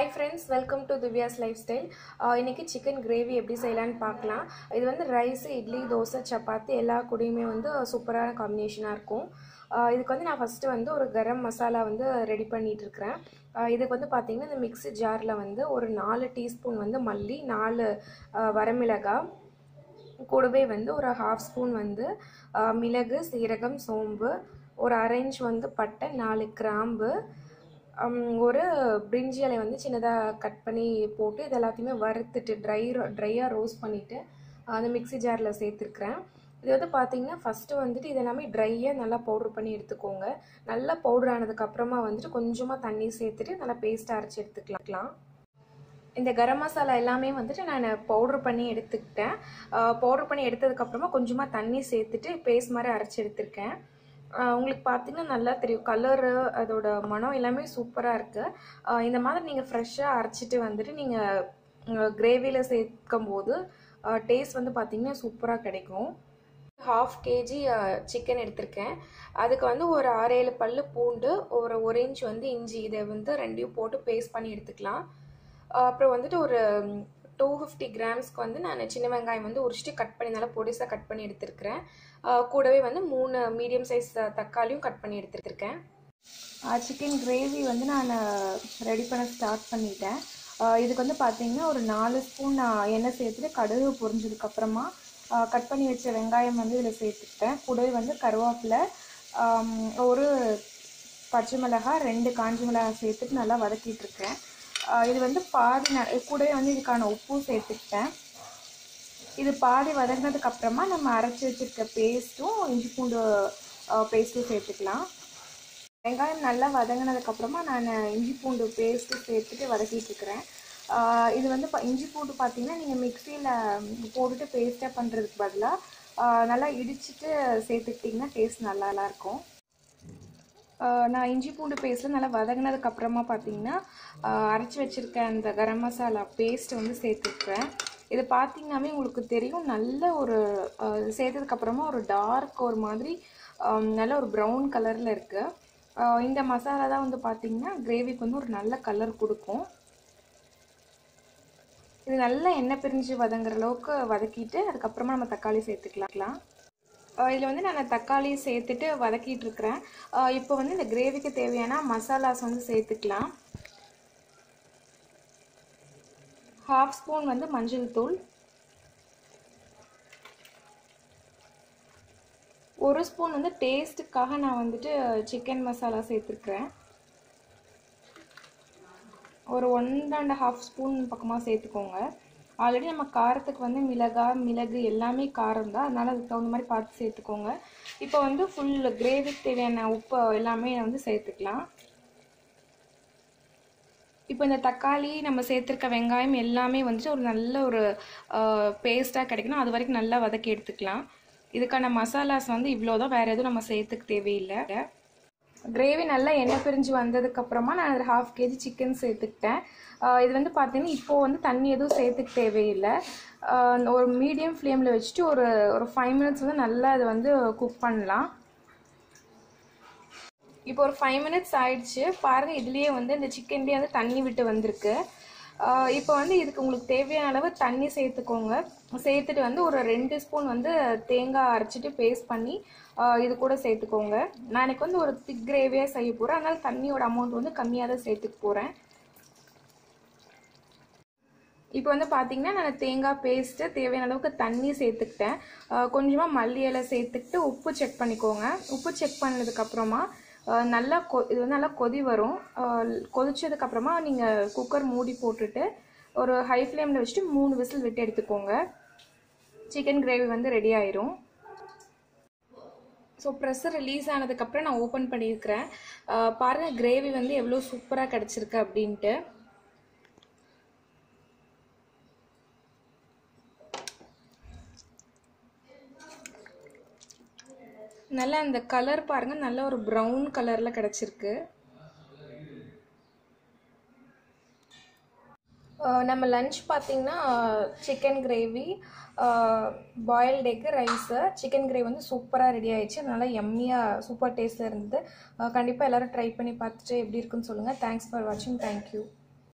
Hi friends, welcome to Dhivya's lifestyle. இன்னைக்கு chicken gravy எப்படி செய்யலாம்னு பார்க்கலாம். இது வந்து ரைஸ், idly, dosa, chapati எல்லா கூடயுமே வந்து சூப்பரான காம்பினேஷனா இருக்கும். இதுக்கு வந்து நான் ஃபர்ஸ்ட் வந்து ஒரு गरम மசாலா வந்து ரெடி பண்ணிட்டு இருக்கேன். இதுக்கு வந்து பாத்தீங்கன்னா இந்த மிக்ஸி ஜார்ல வந்து ஒரு 4 டீஸ்பூன் வந்து மல்லி, 4 வரமிளகாய், கூடவே வந்து ஒரு 1/2 ஸ்பூன் வந்து மிளகு, சீரகம், சோம்பு, ஒரு 1/2 இன்ச் வந்து பட்டை, 4 கிராம்பு, ஒரு பிரிஞ்சி இலை வந்து சின்னதாக கட் பண்ணி போட்டு இது எல்லாத்தையுமே வறுத்துட்டு ட்ரையாக ரோஸ்ட் பண்ணிவிட்டு அந்த மிக்ஸி ஜாரில் சேர்த்துருக்குறேன். இது வந்து பார்த்தீங்கன்னா ஃபஸ்ட்டு வந்துட்டு இது எல்லாமே ட்ரையாக நல்லா பவுடர் பண்ணி எடுத்துக்கோங்க. நல்லா பவுடர் ஆனதுக்கப்புறமா வந்துட்டு கொஞ்சமாக தண்ணி சேர்த்துட்டு நல்லா பேஸ்ட்டாக அரைச்சி எடுத்துக்கலாம். இந்த கரம் மசாலா எல்லாமே வந்துட்டு நான் பவுடர் பண்ணி எடுத்துக்கிட்டேன். பவுடர் பண்ணி எடுத்ததுக்கப்புறமா கொஞ்சமாக தண்ணி சேர்த்துட்டு பேஸ்ட் மாதிரி அரைச்சி எடுத்திருக்கேன். உங்களுக்கு பார்த்தீங்கன்னா நல்லா தெரியும், கலரு அதோட மனம் எல்லாமே சூப்பராக இருக்குது. இந்த மாதிரி நீங்கள் ஃப்ரெஷ்ஷாக அரைச்சிட்டு வந்துட்டு நீங்கள் கிரேவியில் சேர்க்கும் போது டேஸ்ட் வந்து பார்த்தீங்கன்னா சூப்பராக கிடைக்கும். 1/2 kg சிக்கன் எடுத்திருக்கேன். அதுக்கு வந்து ஒரு 6-7 பல்லு பூண்டு, ஒரு 1 இன்ச் வந்து இஞ்சி, இதை வந்து ரெண்டையும் போட்டு பேஸ்ட் பண்ணி எடுத்துக்கலாம். அப்புறம் வந்துட்டு ஒரு 250 கிராம்ஸ்க்கு வந்து நான் சின்ன வெங்காயம் வந்து உரிச்சிட்டு கட் பண்ணி நல்லா பொடிசாக கட் பண்ணி எடுத்துருக்கிறேன். கூடவே வந்து 3 மீடியம் சைஸ் தக்காளியும் கட் பண்ணி எடுத்துருக்கேன். சிக்கன் கிரேவி வந்து நான் ரெடி பண்ண ஸ்டார்ட் பண்ணிட்டேன். இதுக்கு வந்து பார்த்தீங்கன்னா ஒரு 4 ஸ்பூன் எண்ணெய் சேர்த்துட்டு கடுகு பொரிஞ்சதுக்கப்புறமா கட் பண்ணி வச்ச வெங்காயம் வந்து இதில் சேர்த்துக்கிட்டேன். கூடவே வந்து கருவேப்பிலை, ஒரு பச்சை மிளகாய், 2 காஞ்ச மிளகாய் சேர்த்துட்டு நல்லா வதக்கிட்டுருக்கேன். இது வந்து பாதி கூடவே வந்து இதுக்கான உப்பும் சேர்த்துக்கிட்டேன். இது பாதி வதங்கினதுக்கப்புறமா நம்ம அரைச்சி வச்சுருக்க பேஸ்ட்டும் இஞ்சி பூண்டு பேஸ்ட்டும் சேர்த்துக்கலாம். வெங்காயம் நல்லா வதங்கினதுக்கப்புறமா நான் இஞ்சி பூண்டு பேஸ்ட்டு சேர்த்துட்டு வதக்கிட்டுருக்கிறேன். இது வந்து இஞ்சி பூண்டு பார்த்தீங்கன்னா நீங்கள் மிக்சியில் போட்டுட்டு பேஸ்ட்டாக பண்ணுறதுக்கு பதிலாக நல்லா இடிச்சிட்டு சேர்த்துக்கிட்டிங்கன்னா டேஸ்ட் நல்லாயிருக்கும். நான் இஞ்சி பூண்டு பேஸ்ட்டில் நல்லா வதங்கினதுக்கப்புறமா பார்த்தீங்கன்னா அரைச்சி வச்சுருக்க அந்த கரம் மசாலா பேஸ்ட்டு வந்து சேர்த்துக்கிறேன். இது பார்த்தீங்கன்னாவே உங்களுக்கு தெரியும், நல்ல ஒரு சேர்த்ததுக்கப்புறமா ஒரு டார்க் ஒரு மாதிரி நல்ல ஒரு ப்ரௌன் கலரில் இருக்குது. இந்த மசாலா தான் வந்து பார்த்திங்கன்னா கிரேவிக்கு வந்து ஒரு நல்ல கலர் கொடுக்கும். இது நல்லா எண்ணெய் பிரிஞ்சு வதங்குற அளவுக்கு வதக்கிட்டு அதுக்கப்புறமா நம்ம தக்காளி சேர்த்துக்கலாம். இதில் வந்து நான் தக்காளி சேர்த்துட்டு வதக்கிட்டு இருக்கிறேன். இப்போ வந்து இந்த கிரேவிக்கு தேவையான மசாலாஸ் வந்து சேர்த்துக்கலாம். 1/2 ஸ்பூன் வந்து மஞ்சள் தூள், 1 ஸ்பூன் வந்து டேஸ்ட்டுக்காக நான் வந்துட்டு சிக்கன் மசாலா சேர்த்துருக்குறேன். ஒரு 1.5 ஸ்பூன் பக்கமாக சேர்த்துக்கோங்க. ஆல்ரெடி நம்ம காரத்துக்கு வந்து மிளகு எல்லாமே காரம் தான், அதனால் அதுக்கு தகுந்த மாதிரி பார்த்து சேர்த்துக்கோங்க. இப்போ வந்து ஃபுல் கிரேவிக்கு தேவையான உப்பு எல்லாமே வந்து சேர்த்துக்கலாம். இப்போ இந்த தக்காளி நம்ம சேர்த்துருக்க வெங்காயம் எல்லாமே வந்துட்டு ஒரு நல்ல ஒரு பேஸ்ட்டாக கிடைக்கணும், அது வரைக்கும் நல்லா வதக்கி எடுத்துக்கலாம். இதுக்கான மசாலாஸ் வந்து இவ்வளோ தான், வேறு எதுவும் நம்ம சேர்த்துக்க தேவையில்லை. கிரேவி நல்லா எண்ணெய் பிரிஞ்சு வந்ததுக்கப்புறமா நான் அதில் 1/2 kg சிக்கன் சேர்த்துக்கிட்டேன். இது வந்து பார்த்தீங்கன்னா இப்போது வந்து தண்ணி எதுவும் சேர்த்துக்க தேவையில்லை. ஒரு மீடியம் ஃப்ளேமில் வச்சுட்டு ஒரு 5 மினிட்ஸ் வந்து நல்லா அது வந்து குக் பண்ணலாம். இப்போ ஒரு 5 மினிட்ஸ் ஆயிடுச்சு பாருங்கள். இதுலேயே வந்து இந்த சிக்கன்லேயே வந்து தண்ணி விட்டு வந்திருக்கு. இப்போ வந்து இதுக்கு உங்களுக்கு தேவையான அளவு தண்ணி சேர்த்துக்கோங்க. சேர்த்துட்டு வந்து ஒரு 2 ஸ்பூன் வந்து தேங்காய் அரைச்சிட்டு பேஸ்ட் பண்ணி இது கூட சேர்த்துக்கோங்க. நான் எனக்கு வந்து ஒரு திக் கிரேவியாக செய்ய போகிறேன், அதனால் தண்ணியோட அமௌண்ட் வந்து கம்மியாக தான் சேர்த்துக்க போகிறேன். இப்போ வந்து பார்த்தீங்கன்னா நான் தேங்காய் பேஸ்ட்டு தேவையான அளவுக்கு தண்ணி சேர்த்துக்கிட்டேன். கொஞ்சமாக மல்லி இலை சேர்த்துக்கிட்டு உப்பு செக் பண்ணிக்கோங்க. உப்பு செக் பண்ணதுக்கப்புறமா நல்லா இது வந்து நல்லா கொதி வரும். கொதிச்சதுக்கப்புறமா நீங்கள் குக்கர் மூடி போட்டுட்டு ஒரு ஹை ஃப்ளேமில் வச்சுட்டு 3 விசில் விட்டு எடுத்துக்கோங்க. சிக்கன் கிரேவி வந்து ரெடி ஆயிரும். ஸோ ப்ரெஷர் ரிலீஸ் ஆனதுக்கப்புறம் நான் ஓப்பன் பண்ணியிருக்கிறேன். பாருங்கள் கிரேவி வந்து எவ்வளோ சூப்பராக கிடச்சிருக்கு அப்படின்ட்டு. நல்லா அந்த கலர் பாருங்கள், நல்ல ஒரு ப்ரௌன் கலரில் கிடச்சிருக்கு. நம்ம லன்ச் பார்த்திங்கன்னா chicken gravy, boiled egg, rice, chicken gravy வந்து சூப்பராக ரெடி ஆயிடுச்சு. நல்லா எம்மியாக சூப்பர் டேஸ்ட்டில் இருந்தது. கண்டிப்பாக எல்லோரும் ட்ரை பண்ணி பார்த்துட்டு எப்படி இருக்குன்னு சொல்லுங்கள். தேங்க்ஸ் ஃபார் வாட்சிங். தேங்க்யூ.